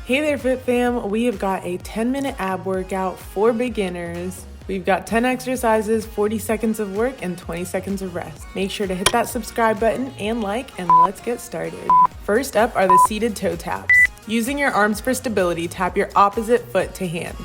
Hey there, Fit Fam. We have got a 10-minute ab workout for beginners. We've got 10 exercises, 40 seconds of work, and 20 seconds of rest. Make sure to hit that subscribe button and like, and let's get started. First up are the seated toe taps. Using your arms for stability, tap your opposite foot to hand.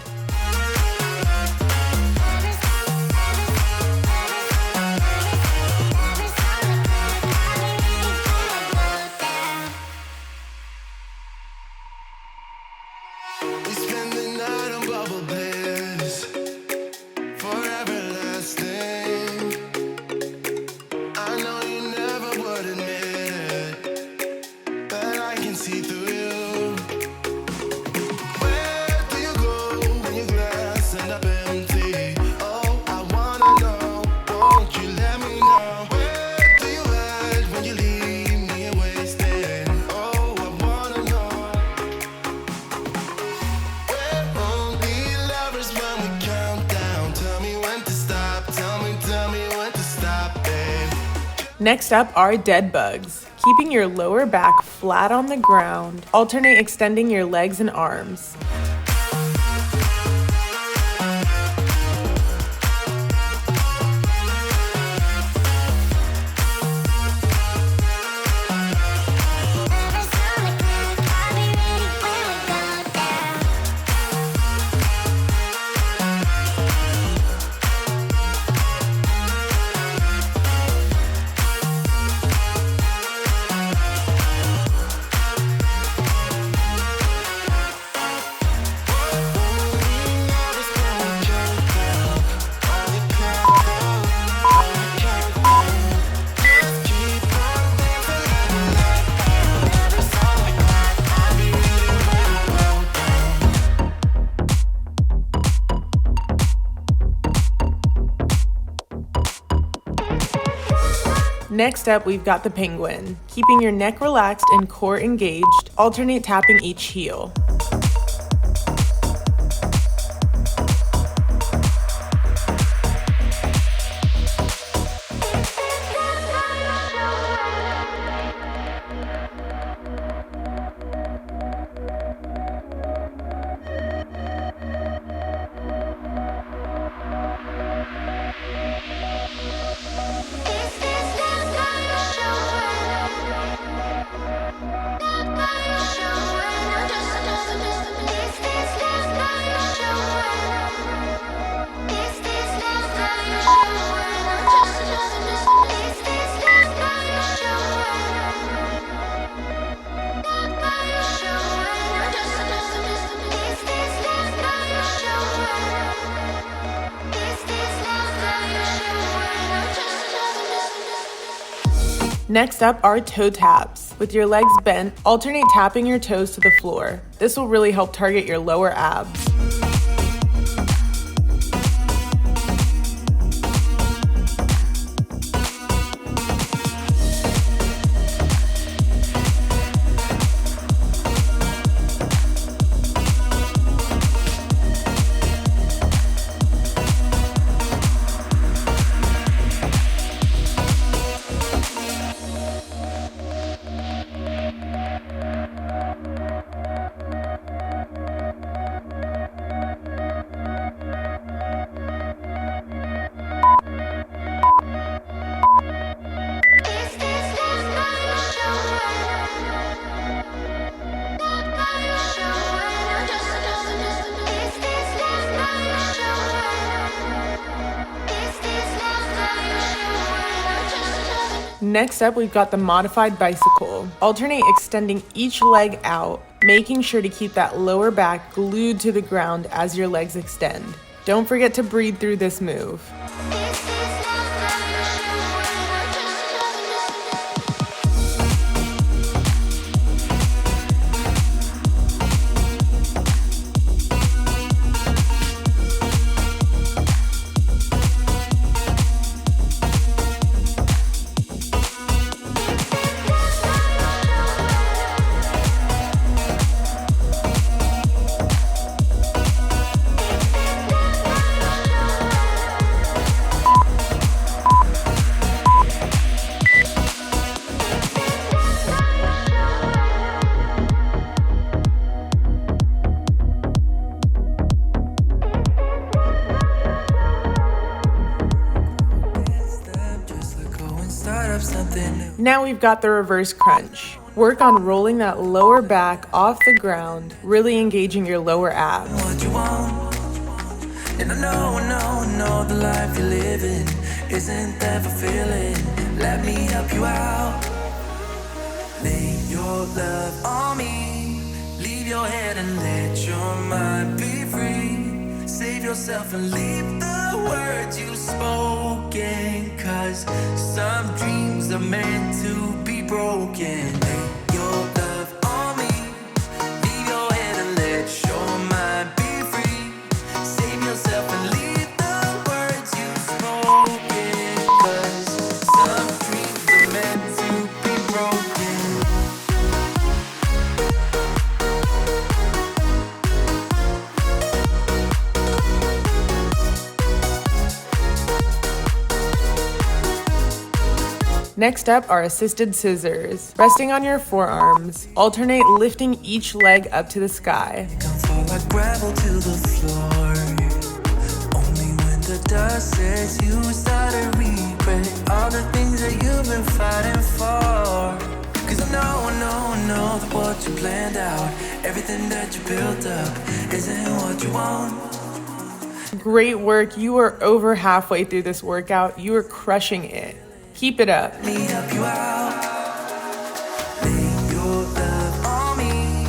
Next up are dead bugs. Keeping your lower back flat on the ground, alternate extending your legs and arms. Next up, we've got the penguin. Keeping your neck relaxed and core engaged, alternate tapping each heel. Next up are toe taps. With your legs bent, alternate tapping your toes to the floor. This will really help target your lower abs. Next up, we've got the modified bicycle. Alternate extending each leg out, making sure to keep that lower back glued to the ground as your legs extend. Don't forget to breathe through this move. something new. Now we've got the reverse crunch. Work on rolling that lower back off the ground, really engaging your lower abs. What you want, and I know the life you're living isn't that fulfilling. Let me help you out. Lay your love on me. Leave your head and let your mind be free. Save yourself and leave the words you spoken. Cause some dreams are meant to be broken. Lay your love on me. Leave your head and let your mind be free. Save yourself and leave the words you spoken. Cause some dreams are meant to be broken. Next up are assisted scissors. Resting on your forearms, alternate lifting each leg up to the sky. Come fall like gravel to the floor. Only when the dust says you start to regret all the things that you've been fighting for. Cause I know that what you planned out, everything that you built up, isn't what you want. Great work. You are over halfway through this workout. You are crushing it. Keep it up. Let me help you out. Lay your love on me.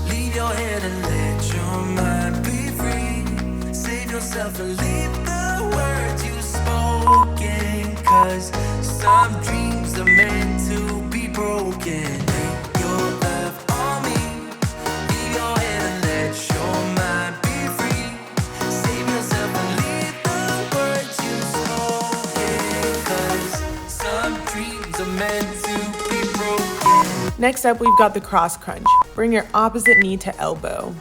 Leave your head and let your mind be free. Save yourself and leave the words you spoken. Cause some dreams are meant to be broken. Lay your love on me. Leave your head and let your mind be free. Save yourself and leave the words you spoken. Cause some dreams are meant to be broken. Next up, we've got the cross crunch. Bring your opposite knee to elbow.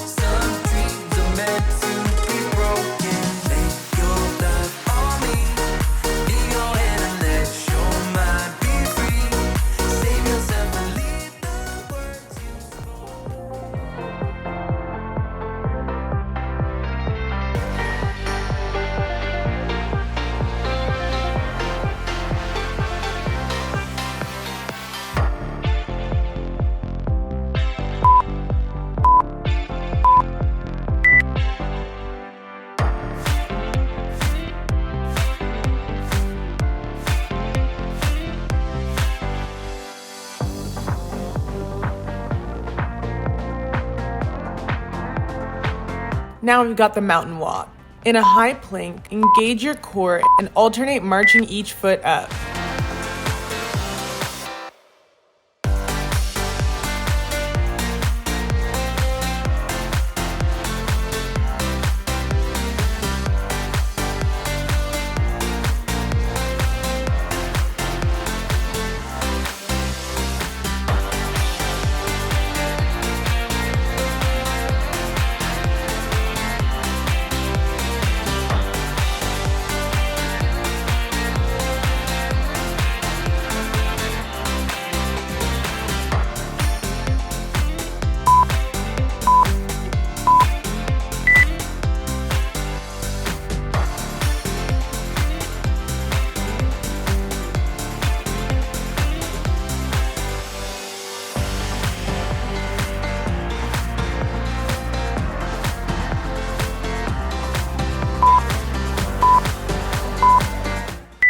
Some dreams are meant to be broken. Lay your love on me. Leave your head and let your mind be free. Save yourself and leave the words you spoke. Now we've got the mountain walk. In a high plank, engage your core and alternate marching each foot up.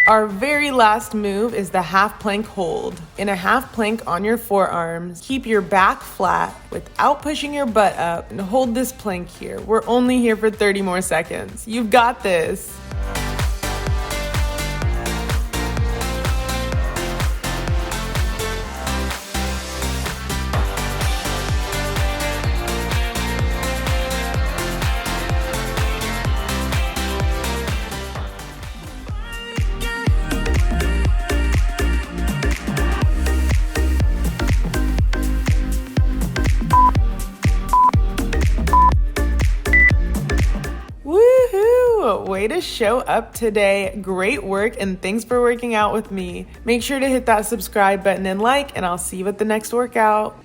Our very last move is the half plank hold. In a half plank on your forearms, keep your back flat without pushing your butt up and hold this plank here. We're only here for 30 more seconds. You've got this. Way to show up today. Great work, and thanks for working out with me. Make sure to hit that subscribe button and like, and I'll see you at the next workout.